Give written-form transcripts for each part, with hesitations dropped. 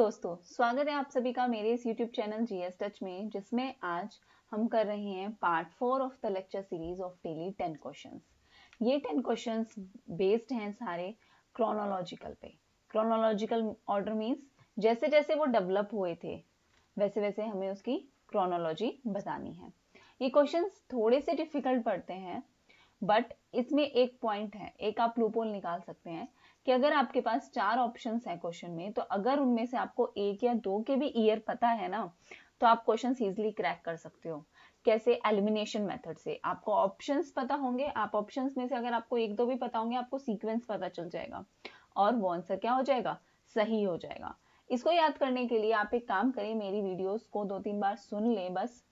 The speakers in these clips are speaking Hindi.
दोस्तों, स्वागत है आप सभी का मेरे इस YouTube चैनल जीएस टच में, जिसमें आज हम कर रहे हैं part 4 of the lecture series of daily 10 questions. ये 10 क्वेश्चंस बेस्ड हैं सारे क्रोनोलॉजिकल पे। क्रोनोलॉजिकल ऑर्डर मींस जैसे जैसे वो डेवलप हुए थे वैसे वैसे हमें उसकी क्रोनोलॉजी बतानी है। ये क्वेश्चंस थोड़े से डिफिकल्ट पड़ते हैं, बट इसमें एक पॉइंट है, एक आप लूपहोल निकाल सकते हैं कि अगर आपके पास 4 ऑप्शंस है क्वेश्चन में, तो अगर उनमें से आपको एक या दो के भी ईयर पता है ना, तो आप क्वेश्चन इजीली क्रैक कर सकते हो। कैसे? एलिमिनेशन मेथड से। आपको ऑप्शंस पता होंगे, आप ऑप्शंस में से अगर आपको एक दो भी पता होंगे, आपको सीक्वेंस पता चल जाएगा और वो आंसर क्या हो जाएगा? सही हो जाएगा। इसको याद करने के लिए आप एक काम करें, मेरी वीडियोस को 2-3 बार सुन ले बस,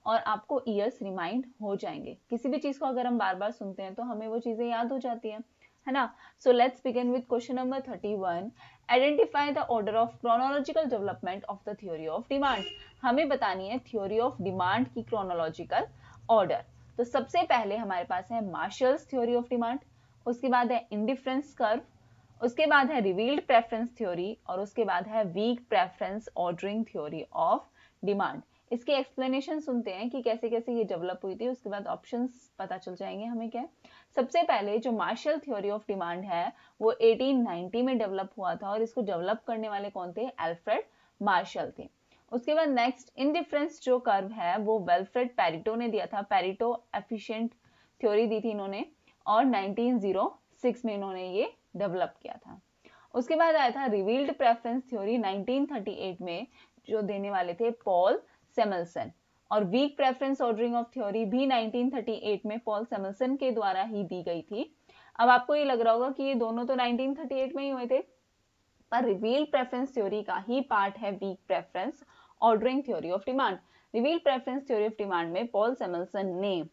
और आपको ईयर्स रिमाइंड हो जाएंगे। किसी भी चीज को अगर हम बार बार सुनते हैं तो हमें वो चीजें याद हो जाती हैं, है ना। So let's begin with question number 31। Identify the order of chronological development of the theory of demand. हमें बतानी है थ्योरी ऑफ डिमांड की क्रोनोलॉजिकल ऑर्डर। तो सबसे पहले हमारे पास है मार्शल्स थ्योरी ऑफ डिमांड, उसके बाद है इंडिफरेंस कर्व, उसके बाद है रिवील्ड प्रेफरेंस थ्योरी, और उसके बाद है weak preference ordering theory of demand. इसके एक्सप्लेनेशन सुनते हैं कि कैसे कैसे ये डेवलप हुई थी, उसके बाद ऑप्शंस पता चल जाएंगे हमें क्या है। सबसे पहले जो मार्शल थ्योरी ऑफ डिमांड है वो 1890 में डेवलप हुआ था, और इसको डेवलप करने वाले कौन थे? अल्फ्रेड मार्शल थे। उसके बाद नेक्स्ट इंडिफरेंस जो कर्व है वो वेल्फ्रेड पेरिटो ने दिया था। पेरिटो एफिशिएंट थ्योरी दी थी इन्होंने, और 1906 में इन्होंने ये डेवलप किया था। उसके बाद आया था रिवील्ड प्रेफरेंस थ्योरी 1938 में, जो देने वाले थे पॉल सेमल्सन। और weak preference ordering of theory भी 1938 में पॉल सेमल्सन के द्वारा ही दी गई थी। अब आपको ये लग रहा होगा कि ये दोनों तो 1938 में ही हुए थे, पर रिवील्ड प्रेफरेंस थ्योरी का ही पार्ट है weak preference ordering theory of demand. Revealed preference theory of demand में पॉल सेमल्सन ने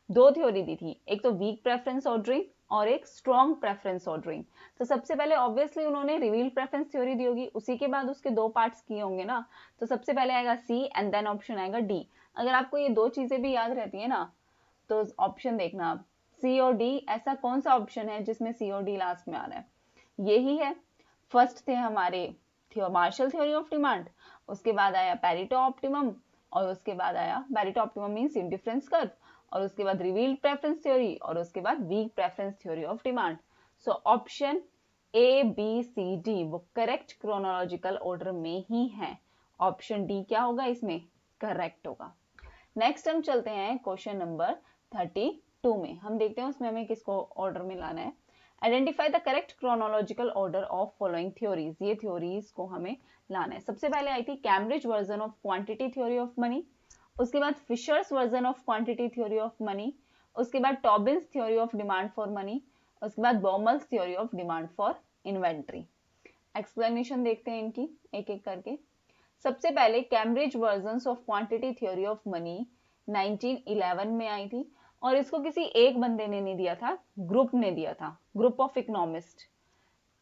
दो थ्योरी दी थी, एक तो वीक प्रेफरेंस ऑर्डरिंग और एक स्ट्रॉन्ग प्रेफरेंस ऑर्डरिंग। तो सबसे पहले ऑब्वियसली उन्होंने रिवील्ड प्रेफरेंस थ्योरी दी होगी, उसी के बाद उसके दो पार्ट्स किए होंगे ना। तो सबसे पहले आएगा सी एंड देन ऑप्शन आएगा डी। अगर आपको ये दो चीजें भी याद रहती है ना, तो ऑप्शन देखना आप, सी और डी। ऐसा कौन सा ऑप्शन है जिसमें सी और डी लास्ट में आ रहा है? यही है। फर्स्ट थे हमारे मार्शल थ्योरी ऑफ डिमांड, उसके बाद आया पेरिटो ऑप्टिमम, और उसके बाद आया Pareto optimum means indifference curve, और उसके बाद रिवील्ड प्रेफरेंस थ्योरी, और उसके बाद weak preference theory of demand. So option A B C D वो करेक्ट क्रोनोलॉजिकल ऑर्डर में ही है। ऑप्शन डी क्या होगा इसमें? करेक्ट होगा। नेक्स्ट हम चलते हैं क्वेश्चन नंबर 32 में। हम देखते हैं उसमें हमें किसको ऑर्डर में लाना है। Identify the correct chronological order of following theories. ये थ्योरीज को हमें लाना है। सबसे पहले आई थी Cambridge version of quantity theory of money, उसके बाद Fisher's version of quantity theory of money, उसके बाद Tobin's theory of demand for money, उसके बाद Baumol's theory of demand for inventory. Explanation देखते हैं इनकी एक एक करके। सबसे पहले Cambridge version of quantity theory of money 1911 में आई थी, और इसको किसी एक बंदे ने नहीं दिया था, ग्रुप ने दिया था, group of economist,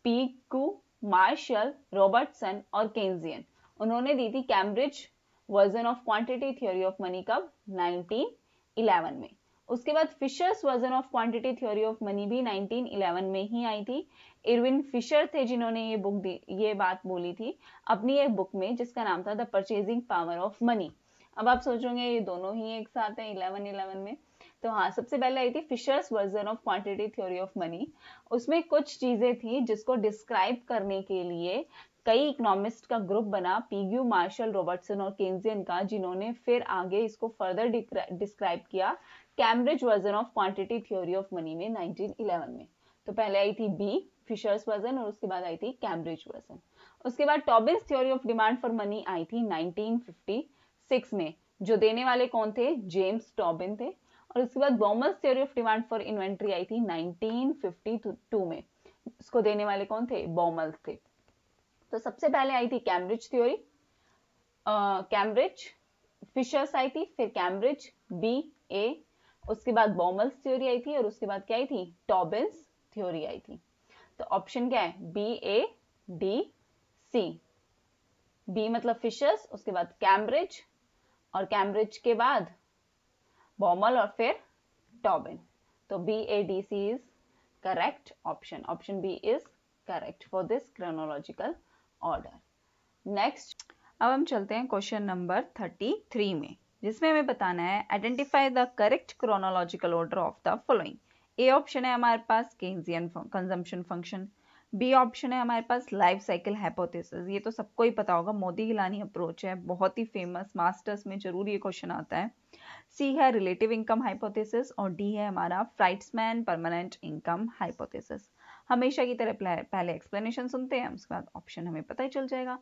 Pigou, Marshall, Robertson और केन्जियन। उन्होंने दी थी Cambridge version of quantity theory of money कब? 1911 में। उसके बाद Fisher's version of quantity theory of money भी 1911 में ही आई थी। इरविन फिशर थे जिन्होंने ये बुक दी, ये बात बोली थी अपनी एक बुक में, जिसका नाम था the purchasing power of money. अब आप सोचोगे ये दोनों ही एक साथ है 11-11 में। तो हाँ, सबसे पहले आई थी Fisher's version of quantity theory of money. उसमें कुछ चीजें थी जिसको डिस्क्राइब करने के लिए कई इकोनॉमिस्ट का ग्रुप बना, पीग्यू, मार्शल, रॉबर्टसन और केन्जियन का, जिन्होंने फिर आगे इसको फर्दर डिस्क्राइब किया Cambridge version of quantity theory of money में 1911 में। तो पहले आई थी बी फिशर्स वर्जन, और उसके बाद आई थी कैम्ब्रिज वर्जन। उसके बाद Tobin's theory of demand for money आई थी 1956 में, जो देने वाले कौन थे? जेम्स टॉबिन थे। और उसके बाद Baumol's theory of demand for inventory आई थी 1952 में, इसको देने वाले कौन थे? बॉमल्स थे। तो सबसे पहले आई थी कैम्ब्रिज थ्योरी, कैम्ब्रिज, फिशर्स आई थी, फिर कैम्ब्रिज बी ए, उसके बाद बॉमल्स थ्योरी आई थी, और उसके बाद क्या आई थी? टॉबिन्स थ्योरी आई थी। तो ऑप्शन क्या है? B A D C. B मतलब फिशर्स, उसके बाद कैम्ब्रिज, और कैम्ब्रिज के बाद बॉमल, और फिर टॉबिन। तो B A D C is correct option. Option B is correct for this chronological order. Next अब हम चलते हैं क्वेश्चन नंबर 33 में, जिसमें हमें बताना है identify the correct chronological order of the following. A option है हमारे पास Keynesian consumption function, B option है हमारे पास लाइफ साइकिल हाइपोथेसिस, ये तो सबको ही पता होगा, मोदी-गिलानी अप्रोच है, बहुत ही फेमस, मास्टर्स में जरूर ये क्वेश्चन आता है। सी है रिलेटिव इनकम हाइपोथेसिस और डी है हमारा फ्राइट्समैन परमानेंट इनकम हाइपोथेसिस। हमेशा की तरह पहले एक्सप्लेनेशन सुनते हैं, उसके बाद ऑप्शन हमें पता ही चल जाएगा।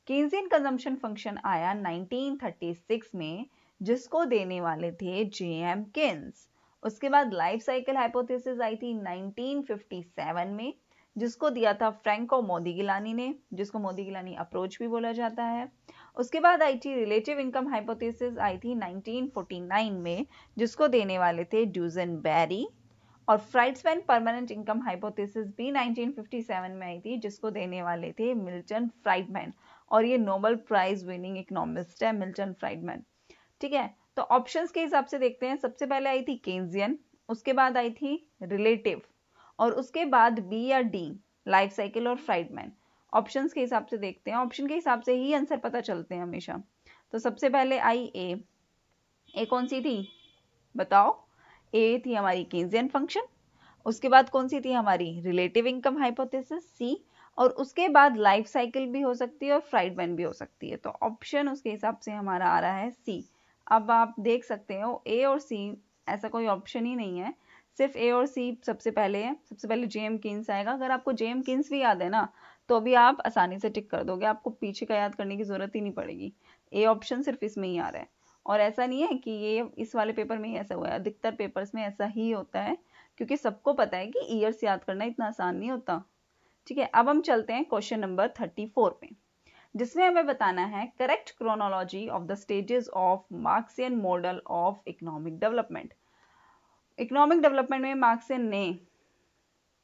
केन्जियन कंजम्पशन फंक्शन आया 1936 में, जिसको देने वाले थे जेएम केन्स। उसके बाद लाइफ साइकिल हाइपोथेसिस आई थी 1957 में, जिसको दिया था फ्रैंको मोदी-गिलानी ने, जिसको मोदी-गिलानी अप्रोच भी बोला जाता है। उसके बाद आई थी रिलेटिव इनकम हाइपोथेसिस आई थी 1949 में, जिसको देने वाले थे ड्यूजेनबेरी। और फ्राइट्समैन परमानेंट इनकम हाइपोथेसिस भी 1957 में आई थी, जिसको देने वाले थे मिल्टन फ्राइडमैन, और ये नोबेल प्राइज विनिंग इकोनॉमिस्ट है मिल्टन फ्राइडमैन। ठीक है, तो ऑप्शंस के हिसाब से देखते हैं। सबसे पहले आई थी केन्जियन, उसके बाद आई थी रिलेटिव, और उसके बाद बी या डी लाइफ साइकिल और फ्राइडमैन। ऑप्शंस के हिसाब से देखते हैं, ऑप्शन के हिसाब से ही आंसर पता चलते हैं हमेशा। तो सबसे पहले आई ए कौन सी थी बताओ? ए थी हमारी केन्जियन फंक्शन, उसके बाद कौन सी थी हमारी रिलेटिव इनकम हाइपोथेसिस सी, और उसके बाद लाइफ साइकिल भी हो सकती है और फ्राइडमैन भी हो सकती है। तो ऑप्शन उसके हिसाब से हमारा आ रहा है सी। अब आप देख सकते हो ए और सी ऐसा कोई ऑप्शन ही नहीं है, सिर्फ ए और सी सबसे पहले है। सबसे पहले जेएम केन्स आएगा। अगर आपको जेएम केन्स भी याद है ना, तो भी आप आसानी से टिक कर दोगे, आपको पीछे का याद करने की जरूरत ही नहीं पड़ेगी। ए ऑप्शन सिर्फ इसमें ही आ रहा है, और ऐसा नहीं है कि ये इस वाले पेपर में ही ऐसा हुआ है, अधिकतर पेपर्स में ऐसा ही होता है, क्योंकि सबको पता है कि ईयर्स याद करना इतना आसान नहीं होता। ठीक है, अब हम चलते हैं क्वेश्चन नंबर 34 पे, जिसमें हमें बताना है correct chronology of the stages of Marxian model of economic development. Economic development में मार्क्सियन ने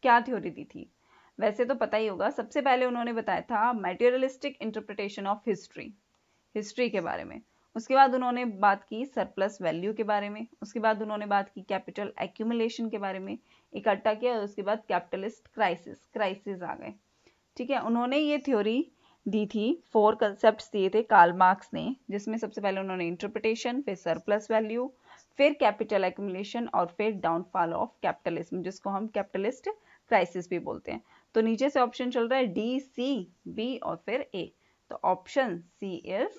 क्या थ्योरी दी थी? वैसे तो पता ही होगा। सबसे पहले उन्होंने बताया था मटेरियलिस्टिक इंटरप्रिटेशन ऑफ हिस्ट्री के बारे में। उसके बाद उन्होंने बात की सरप्लस वैल्यू के बारे में। उसके बाद उन्होंने बात की कैपिटल एक्यूमुलेशन के बारे में, इकट्ठा किया। और उसके बाद कैपिटलिस्ट क्राइसिस आ गए। ठीक है, उन्होंने ये थ्योरी दी थी, 4 कंसेप्ट दिए थे कार्ल मार्क्स ने, जिसमें सबसे पहले उन्होंने इंटरप्रिटेशन, फिर सरप्लस वैल्यू, फिर कैपिटल एक्यूमुलेशन, और फिर डाउनफॉल ऑफ कैपिटलिज्म, जिसको हम कैपिटलिस्ट क्राइसिस भी बोलते हैं। तो नीचे से ऑप्शन चल रहा है डी, सी, बी और फिर ए। तो ऑप्शन सी इज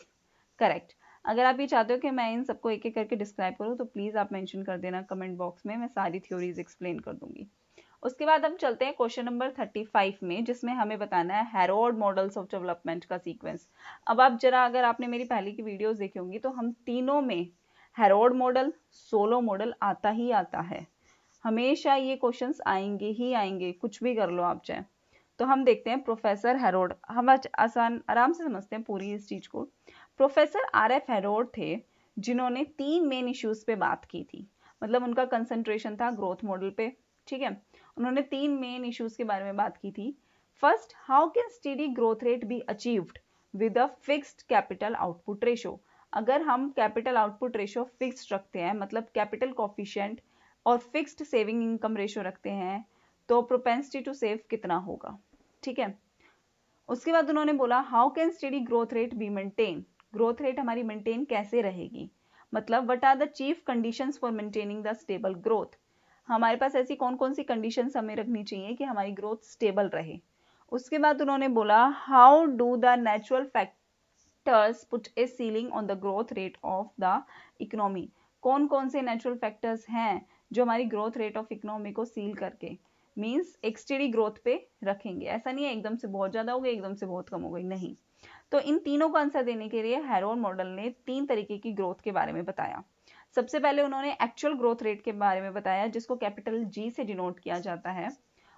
करेक्ट। अगर आप ये चाहते हो कि मैं इन सबको एक एक करके डिस्क्राइब करूं, तो प्लीज आप मेंशन कर देना कमेंट बॉक्स में, मैं सारी थ्योरीज एक्सप्लेन कर दूंगी। उसके बाद हम चलते हैं क्वेश्चन नंबर 35 में, जिसमें हमें बताना है हेरोल्ड मॉडल्स ऑफ डेवलपमेंट का सीक्वेंस। अब आप जरा, अगर आपने मेरी पहले की वीडियोस देखी होंगी, तो हम तीनों में हेरोल्ड मॉडल, सोलो मॉडल आता ही आता है। हमेशा ये क्वेश्चंस आएंगे ही आएंगे, कुछ भी कर लो आप चाहे। तो हम देखते हैं प्रोफेसर हेरोल्ड, हम आराम से समझते हैं पूरी इस चीज को। Professor R.F.. हेरोल्ड थे, जिन्होंने 3 मेन इश्यूज पे बात की थी। मतलब उनका कंसंट्रेशन था ग्रोथ मॉडल पे। ठीक है, उन्होंने 3 मेन इश्यूज के बारे में बात की थी। First, how can steady growth rate be achieved with a fixed capital output ratio. अगर हम कैपिटल आउटपुट रेशो फिक्स्ड रखते हैं, मतलब कैपिटल कोफिशिएंट और फिक्स्ड सेविंग इनकम रेशो रखते हैं, तो प्रोपेंसिटी टू सेव कितना होगा। ठीक है, उसके बाद उन्होंने बोला how can steady growth rate be maintain, growth rate हमारी मेंटेन कैसे रहेगी, मतलब what are the chief conditions for maintaining the stable growth. हमारे पास ऐसी कौन कौन सी कंडीशंस हमें रखनी चाहिए कि हमारी ग्रोथ स्टेबल रहे। उसके बाद उन्होंने बोला how do the natural factors put A ceiling on the growth rate of the economy. कौन कौन से नेचुरल फैक्टर्स हैं जो हमारी ग्रोथ रेट ऑफ इकोनॉमी को सील करके, मींस एक स्टेडी ग्रोथ पे रखेंगे। ऐसा नहीं है एकदम से बहुत ज्यादा हो गई, एकदम से बहुत कम हो गई, नहीं। तो इन तीनों का आंसर देने के लिए हेरोल्ड मॉडल ने 3 तरीके की ग्रोथ के बारे में बताया। सबसे पहले उन्होंने एक्चुअल ग्रोथ रेट के बारे में बताया, जिसको कैपिटल जी से डिनोट किया जाता है।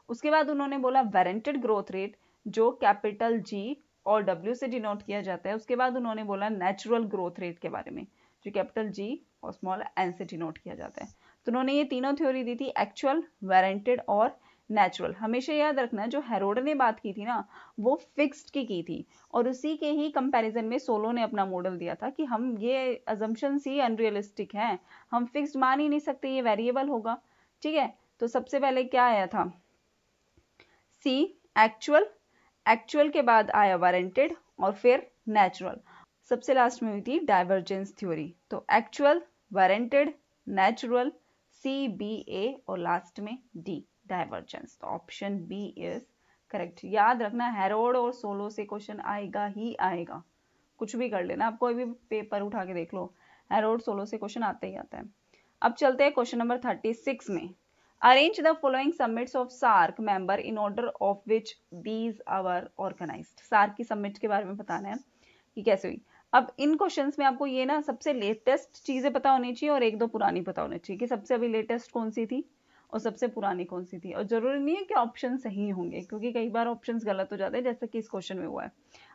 उसके बाद उन्होंने बोला वारंटेड ग्रोथ रेट, जो कैपिटल जी और डब्ल्यू से डिनोट किया जाता है। उसके बाद उन्होंने बोला नेचुरल ग्रोथ रेट के बारे में, जो कैपिटल जी और स्मॉल एन से डिनोट किया जाता है। तो उन्होंने ये तीनों थ्योरी दी थी, एक्चुअल, वारंटेड और नेचुरल। हमेशा याद रखना, जो हेरोल्ड ने बात की थी ना, वो फिक्स्ड की थी, और उसी के ही कंपैरिजन में सोलो ने अपना मॉडल दिया था कि हम ये अजम्पशंस ही अनरियलिस्टिक हैं, हम फिक्स्ड मान ही नहीं सकते, ये वेरिएबल होगा। ठीक है, तो सबसे पहले क्या आया था? सी, एक्चुअल। एक्चुअल के बाद आया वारंटेड और फिर नेचुरल। सबसे लास्ट में हुई थी डाइवर्जेंस थ्योरी। तो एक्चुअल, वारंटेड, नेचुरल, CBA और लास्ट में D डाइवर्जेंस। तो ऑप्शन बी इज करेक्ट। याद रखना हेरोड और सोलो से क्वेश्चन आएगा ही आएगा, कुछ भी कर लेना, आप कोई भी पेपर उठा के देख लो, हेरोड सोलो से क्वेश्चन आता ही आता है। अब चलते हैं क्वेश्चन नंबर 36 में। Arrange the following summits of SAARC member in order of which these were organised. SAARC की समिट के बारे में बताना है कि कैसे हुई। अब इन क्वेश्चंस में आपको ये ना सबसे लेटेस्ट चीजें पता होनी चाहिए और एक दो पुरानी पता होनी चाहिए कि सबसे अभी लेटेस्ट कौन सी थी और सबसे पुरानी कौन सी थी। और जरूरी नहीं है कि ऑप्शन सही होंगे, क्योंकि कई बार ऑप्शन गलत हो जाते हैं, जैसे कि इस क्वेश्चन में हुआ है।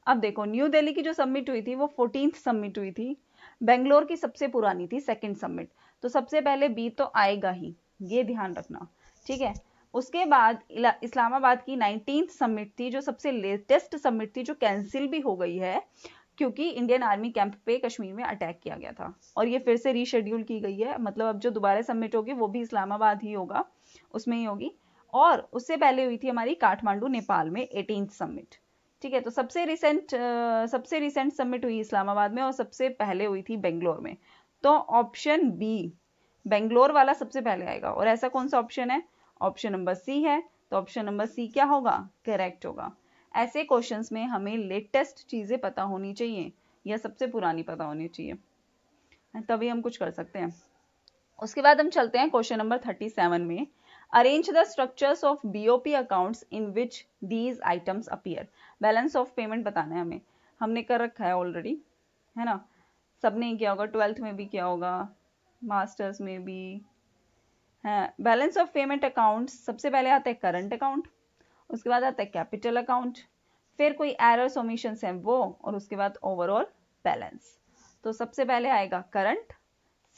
अब देखो, न्यू दिल्ली की जो समिट हुई थी वो 14th समिट हुई थी। बेंगलोर की सबसे पुरानी थी, सेकंड समिट। तो सबसे पहले बी तो आएगा ही, ये ध्यान रखना, ठीक है। उसके बाद इस्लामाबाद की 19th समिट थी, जो सबसे लेटेस्ट समिट थी, जो कैंसिल भी हो गई है क्योंकि इंडियन आर्मी कैंप पे कश्मीर में अटैक किया गया था, और ये फिर से रीशेड्यूल की गई है। मतलब अब जो दोबारा समिट होगी वो भी इस्लामाबाद ही होगा, उसमें ही होगी। और उससे पहले हुई थी हमारी काठमांडू नेपाल में 18th समिट, ठीक है। तो सबसे रिसेंट समिट हुई इस्लामाबाद में और सबसे पहले हुई थी बेंगलोर में। तो ऑप्शन बी बेंगलोर वाला सबसे पहले आएगा। और ऐसा कौन सा ऑप्शन है? ऑप्शन नंबर सी है। तो ऑप्शन नंबर सी क्या होगा? करेक्ट होगा। ऐसे क्वेश्चंस में हमें लेटेस्ट चीजें पता होनी चाहिए या सबसे पुरानी पता होनी चाहिए, तभी हम कुछ कर सकते हैं। उसके बाद हम चलते हैं क्वेश्चन नंबर 37 में। Arrange the structures of BOP accounts in which these items appear. Balance of payment बताना है हमें, हमने कर रखा है ऑलरेडी, है ना। सबने किया होगा, 12th में भी किया होगा, मास्टर्स में भी है। बैलेंस ऑफ पेमेंट अकाउंट सबसे पहले आता है करंट अकाउंट, उसके बाद आता है कैपिटल अकाउंट, फिर कोई एरर्स ओमिशंस हैं वो, और उसके बाद ओवरऑल बैलेंस। तो सबसे पहले आएगा करंट,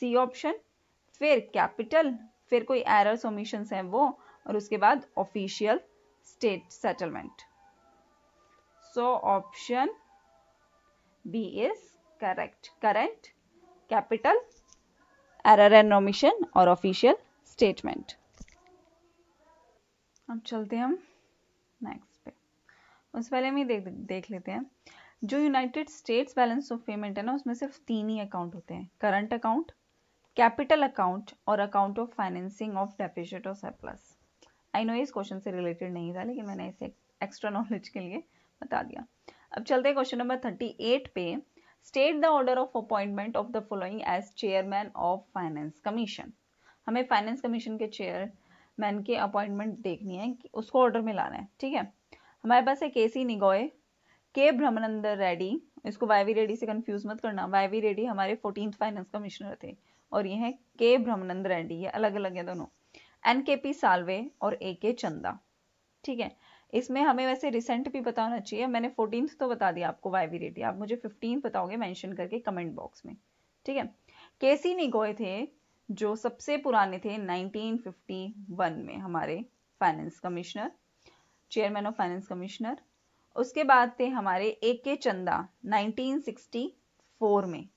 सी ऑप्शन, फिर कैपिटल, फिर कोई एरर्स ओमिशंस हैं वो, और उसके बाद official state settlement. So option B is correct. Current, capital, error and omission और ऑफिशियल स्टेटमेंट। अब चलते हैं हम नेक्स्ट पे। उस पहले में देख लेते हैं। जो United states balance of payment है ना, उसमें सिर्फ 3 ही अकाउंट होते हैं, करंट अकाउंट, कैपिटल अकाउंट और account of financing of deficit और सरप्लस। आई नो इस क्वेश्चन से रिलेटेड नहीं था, लेकिन मैंने इसे एक्स्ट्रा नॉलेज के लिए बता दिया। अब चलते हैं क्वेश्चन नंबर 38 पे। State the order of appointment of the following as chairman of finance commission. हमें फाइनेंस कमीशन के चेयरमैन की अपॉइंटमेंट देखनी है, कि उसको ऑर्डर में लाना है, ठीक है। हमारे पास है केसी निगोय, के ब्रह्मानंद रेड्डी, इसको वाईवी रेड्डी से कंफ्यूज मत करना, वाईवी रेड्डी हमारे 14th फाइनेंस कमिश्नर थे, और ये है के ब्रह्मानंद रेड्डी, ये अलग अलग है दोनों। एनकेपी साल्वे और ए.के. चंदा, ठीक है। इसमें हमें वैसे रिसेंट भी पता होना चाहिए, मैंने 14th तो बता दिया आपको वाईवी रेड्डी, आप मुझे 15th बताओगे मेंशन करके कमेंट बॉक्स में, ठीक है। केसी निगोय थे जो सबसे पुराने थे 1951 में हमारे finance commissioner, chairman of finance commissioner. उसके बाद थे हमारे ए.के. चंदा 1964 में।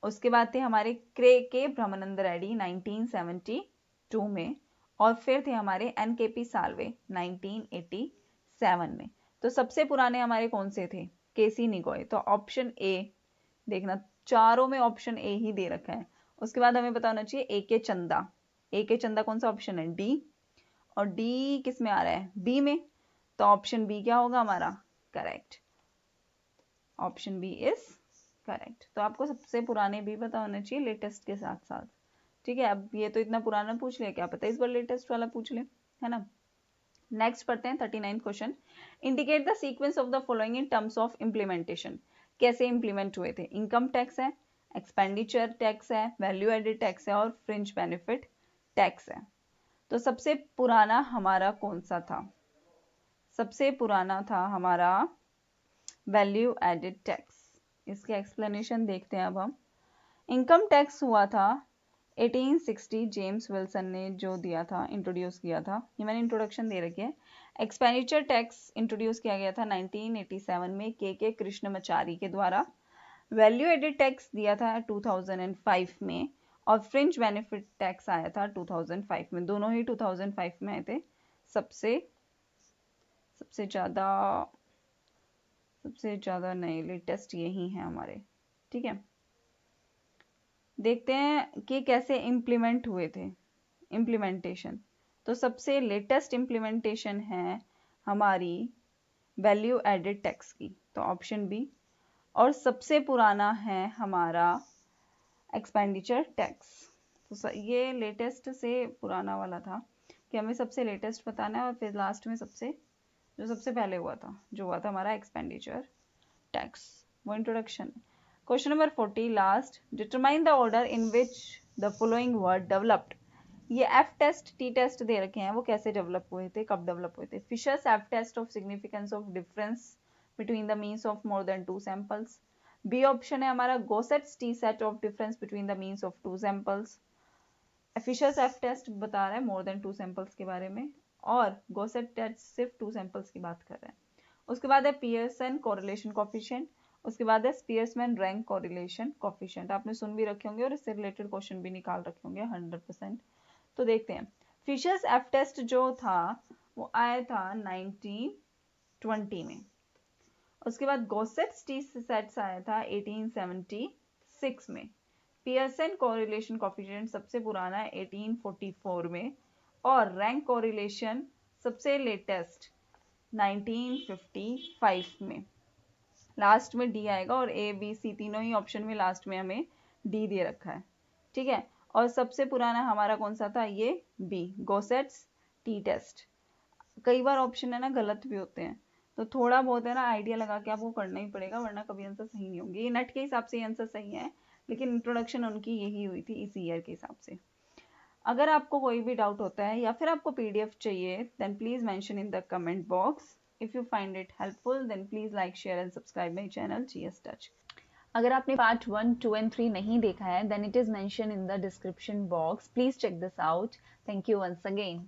उसके बाद थे हमारे के ब्रह्मानंद रेड्डी 1972 में, और फिर थे हमारे एनकेपी साल्वे 1987 में। तो सबसे पुराने हमारे कौन से थे? केसी निगोय। तो ऑप्शन ए देखना, चारों में ऑप्शन ए ही दे रखा है। उसके बाद हमें पता होना चाहिए ए.के. चंदा। ए.के. चंदा कौन सा ऑप्शन है? डी। और डी किस में आ रहा है? बी में। तो ऑप्शन बी क्या होगा हमारा? Correct. Option B is correct. तो आपको सबसे पुराने भी पता होना चाहिए लेटेस्ट के साथ साथ, ठीक है। अब ये तो इतना पुराना पूछ लिया, क्या पता इस बार लेटेस्ट वाला पूछ ले, है ना। नेक्स्ट पढ़ते हैं 39th question. Indicate the sequence of the following in terms of implementation. कैसे इंप्लीमेंट हुए थे? इनकम टैक्स है, एक्सपेंडिचर टैक्स है, वैल्यू एडेड टैक्स है और फ्रिंज बेनिफिट टैक्स है। तो सबसे पुराना हमारा कौन सा था? सबसे पुराना था हमारा वैल्यू एडेड टैक्स। इसके एक्सप्लेनेशन देखते हैं अब हम। इनकम टैक्स हुआ था 1860, जेम्स विल्सन ने जो दिया था, इंट्रोड्यूस किया था, ये मैंने इंट्रोडक्शन दे रखी है। एक्सपेंडिचर टैक्स इंट्रोड्यूस किया गया था 1987 में के कृष्णमाचारी के द्वारा। वैल्यू एडेड टैक्स दिया था 2005 में, और फ्रिंज बेनिफिट टैक्स आया था 2005 में। दोनों ही 2005 में आए थे। सबसे ज्यादा सबसे ज़्यादा नए लेटेस्ट यही हैं हमारे। ठीक है, देखते हैं कि कैसे इम्प्लीमेंट हुए थे। इम्प्लीमेंटेशन तो सबसे लेटेस्ट इम्प्लीमेंटेशन है हमारी वैल्यू एडेड टैक्स की, तो ऑप्शन बी। और सबसे पुराना है हमारा एक्सपेंडिचर टैक्स। तो ये लेटेस्ट से पुराना वाला था कि हमें सबसे लेटेस्ट बताना है और फिर लास्ट में जो सबसे पहले हुआ था हमारा एक्सपेंडिचर टैक्स, वो introduction. Question number 40 last, determine the order in which the following word developed. ये एफ टेस्ट टी टेस्ट दे रखे हैं, वो कैसे डेवलप हुए थे, कब डेवलप हुए थे। Fisher's F test of significance of difference between the means of more than 2 samples. B option है हमारा Gosset's T set of difference between the means of 2 samples. Fisher's F test बता रहा है मोर देन 2 सैंपल्स के बारे में, और गोसेट टेस्ट सिर्फ 2 सैंपल्स की बात कर रहे हैं। उसके बाद है पियर्सन कोरिलेशन कोफिशिएंट, उसके बाद है स्पीयरमैन रैंक कोरिलेशन कोफिशिएंट। आपने सुन भी रखे होंगे और इससे रिलेटेड क्वेश्चन भी निकाल रखे होंगे 100%। तो देखते हैं, फिशर्स एफ टेस्ट जो था वो आया था 1920 में। उसके बाद गोसेट्स टी सेट्स आया था 1876 में। पियर्सन कोरिलेशन कोफिशिएंट सबसे पुराना है 1844 में, और रैंक कोरिलेशन सबसे लेटेस्ट 1955 में। लास्ट में डी आएगा, और ए बी सी तीनों ही ऑप्शन में लास्ट में हमें डी दे रखा है। ठीक है, और सबसे पुराना हमारा कौन सा था, ये बी गोसेट्स टी टेस्ट। कई बार ऑप्शन है ना गलत भी होते हैं, तो थोड़ा बहुत है ना आइडिया लगा के आपको करना ही पड़ेगा, वरना कभी आंसर सही नहीं होंगे। ये नेट के हिसाब से आंसर सही है, लेकिन इंट्रोडक्शन उनकी यही हुई थी इस ईयर के हिसाब से। अगर आपको कोई भी डाउट होता है या फिर आपको पीडीएफ चाहिए, then please mention in the comment box. If you find it helpful then please like share and subscribe my channel GS touch. अगर आपने पार्ट 1, 2 एंड 3 नहीं देखा है, then it is mention in the description box, please check this out. Thank you once again.